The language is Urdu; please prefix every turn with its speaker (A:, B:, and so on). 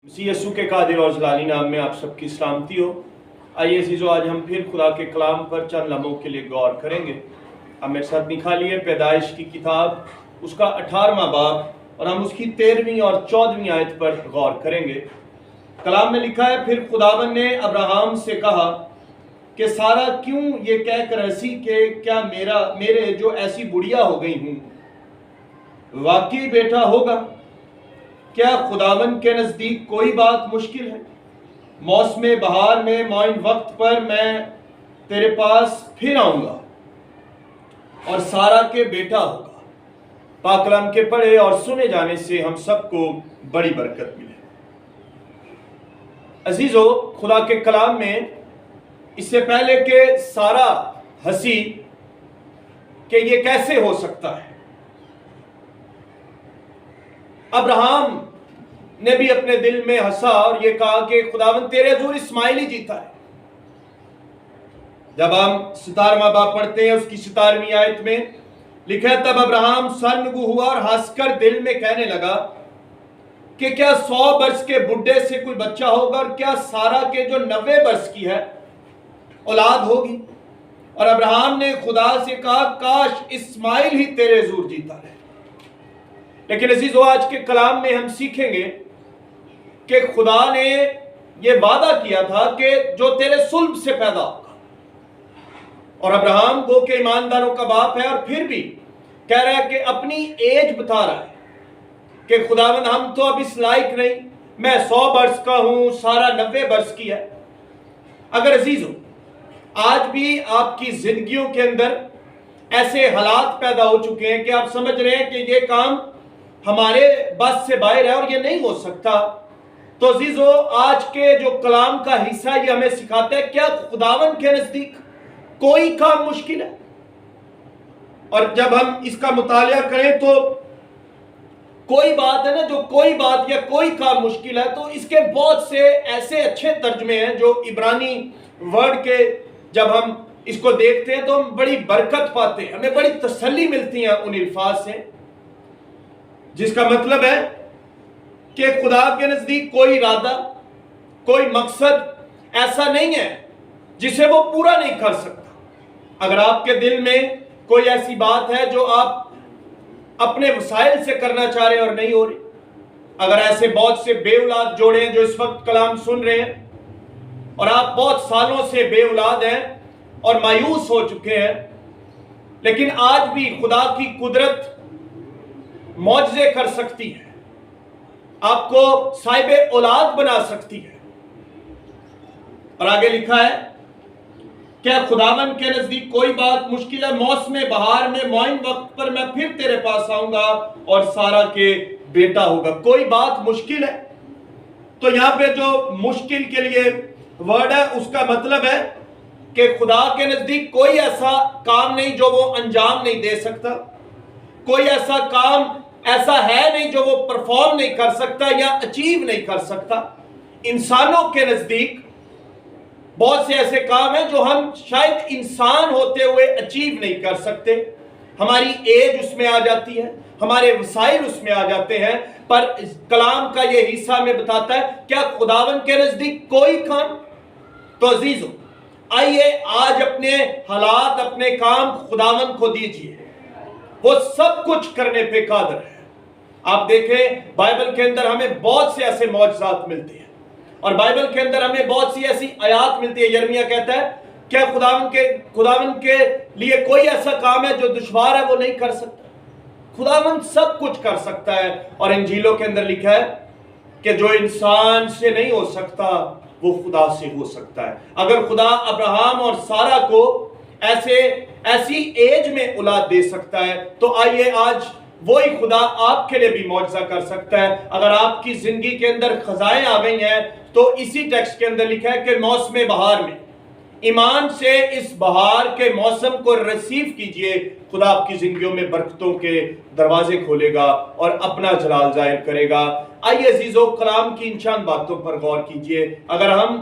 A: اسی یسوع کے قادر اور جلالی نام میں آپ سب کی سلامتی ہو۔ آئیے عزیزو، آج ہم پھر خدا کے کلام پر چند لمحوں کے لیے غور کریں گے۔ ہم میرے ساتھ نکالیے پیدائش کی کتاب، اس کا 18واں باب، اور ہم اس کی 13ویں اور 14ویں آیت پر غور کریں گے۔ کلام میں لکھا ہے، پھر خداوند نے ابراہیم سے کہا کہ سارہ کیوں یہ کہہ کر ہنسی کہ کیا میرے جو ایسی بڑھیا ہو گئی ہوں واقعی بیٹا ہوگا؟ کیا خداوند کے نزدیک کوئی بات مشکل ہے؟ موسم بہار میں معین وقت پر میں تیرے پاس پھر آؤں گا اور سارہ کے بیٹا ہوگا۔ پاک کلام کے پڑھے اور سنے جانے سے ہم سب کو بڑی برکت ملے۔ عزیزو، خدا کے کلام میں اس سے پہلے کہ سارہ ہنسی کہ یہ کیسے ہو سکتا ہے، ابراہیم نے بھی اپنے دل میں ہنسا اور یہ کہا کہ خداوند تیرے حضور اسماعیل ہی جیتا ہے۔ جب ہم 17واں باب پڑھتے ہیں، اس کی 17ویں آیت میں لکھا ہے، تب ابراہیم سرنگو ہوا اور ہنس کر دل میں کہنے لگا کہ کیا 100 برس کے بڈھے سے کوئی بچہ ہوگا، اور کیا سارہ کے جو 90 برس کی ہے اولاد ہوگی؟ اور ابراہیم نے خدا سے کہا کاش اسماعیل ہی تیرے حضور جیتا ہے۔ لیکن عزیزو، آج کے کلام میں ہم سیکھیں گے کہ خدا نے یہ وعدہ کیا تھا کہ جو تیرے صلب سے پیدا ہوگا، اور ابراہیم گو کہ ایمانداروں کا باپ ہے، اور پھر بھی کہہ رہا ہے کہ اپنی ایج بتا رہا ہے کہ خداوند ہم تو اب اس لائق نہیں، میں 100 برس کا ہوں، سارہ 90 برس کی ہے۔ اگر عزیزو آج بھی آپ کی زندگیوں کے اندر ایسے حالات پیدا ہو چکے ہیں کہ آپ سمجھ رہے ہیں کہ یہ کام ہمارے بس سے باہر ہے اور یہ نہیں ہو سکتا، تو عزیزو آج کے جو کلام کا حصہ یہ ہمیں سکھاتا ہے کیا خداوند کے نزدیک کوئی کام مشکل ہے؟ اور جب ہم اس کا مطالعہ کریں تو کوئی بات ہے نا، جو کوئی بات یا کوئی کام مشکل ہے، تو اس کے بہت سے ایسے اچھے ترجمے ہیں جو عبرانی ورڈ کے جب ہم اس کو دیکھتے ہیں تو ہم بڑی برکت پاتے ہیں، ہمیں بڑی تسلی ملتی ہے ان الفاظ سے، جس کا مطلب ہے کہ خدا کے نزدیک کوئی ارادہ، کوئی مقصد ایسا نہیں ہے جسے وہ پورا نہیں کر سکتا۔ اگر آپ کے دل میں کوئی ایسی بات ہے جو آپ اپنے وسائل سے کرنا چاہ رہے ہیں اور نہیں ہو رہی، اگر ایسے بہت سے بے اولاد جوڑے ہیں جو اس وقت کلام سن رہے ہیں اور آپ بہت سالوں سے بے اولاد ہیں اور مایوس ہو چکے ہیں، لیکن آج بھی خدا کی قدرت معجزے کر سکتی ہے، آپ کو صاحب اولاد بنا سکتی ہے۔ اور آگے لکھا ہے، کیا خداوند کے نزدیک کوئی بات مشکل ہے؟ موسم بہار میں معین وقت پر میں پھر تیرے پاس آؤں گا اور سارہ کے بیٹا ہوگا۔ کوئی بات مشکل ہے، تو یہاں پہ جو مشکل کے لیے ورڈ ہے اس کا مطلب ہے کہ خدا کے نزدیک کوئی ایسا کام نہیں جو وہ انجام نہیں دے سکتا، کوئی ایسا کام ایسا ہے نہیں جو وہ پرفارم نہیں کر سکتا یا اچیو نہیں کر سکتا۔ انسانوں کے نزدیک بہت سے ایسے کام ہیں جو ہم شاید انسان ہوتے ہوئے اچیو نہیں کر سکتے، ہماری ایج اس میں آ جاتی ہے، ہمارے وسائل اس میں آ جاتے ہیں، پر کلام کا یہ حصہ ہمیں بتاتا ہے کیا خداوند کے نزدیک کوئی کام؟ تو عزیزو آئیے آج اپنے حالات، اپنے کام خداوند کو دیجئے، وہ سب کچھ کرنے پہ قادر ہے۔ آپ دیکھیں بائبل کے اندر ہمیں بہت سے ایسے معجزات ملتے ہیں، اور بائبل کے اندر ہمیں بہت سی ایسی آیات ملتی ہے۔ یرمیہ کہتا ہے کیا خداوند کے لیے کوئی ایسا کام ہے جو دشوار ہے وہ نہیں کر سکتا؟ خداوند سب کچھ کر سکتا ہے۔ اور انجیلوں کے اندر لکھا ہے کہ جو انسان سے نہیں ہو سکتا وہ خدا سے ہو سکتا ہے۔ اگر خدا ابراہیم اور سارہ کو ایسی ایج میں اولاد دے سکتا ہے، تو آئیے آج وہی خدا آپ کے لیے بھی معجزہ کر سکتا ہے۔ اگر آپ کی زندگی کے اندر خزائیں آ گئی ہیں تو اسی ٹیکسٹ کے اندر لکھا ہے کہ موسم بہار میں ایمان سے اس بہار کے موسم کو ریسیو کیجئے، خدا آپ کی زندگیوں میں برکتوں کے دروازے کھولے گا اور اپنا جلال ظاہر کرے گا۔ آئیے عزیزو کلام کی ان چند باتوں پر غور کیجئے۔ اگر ہم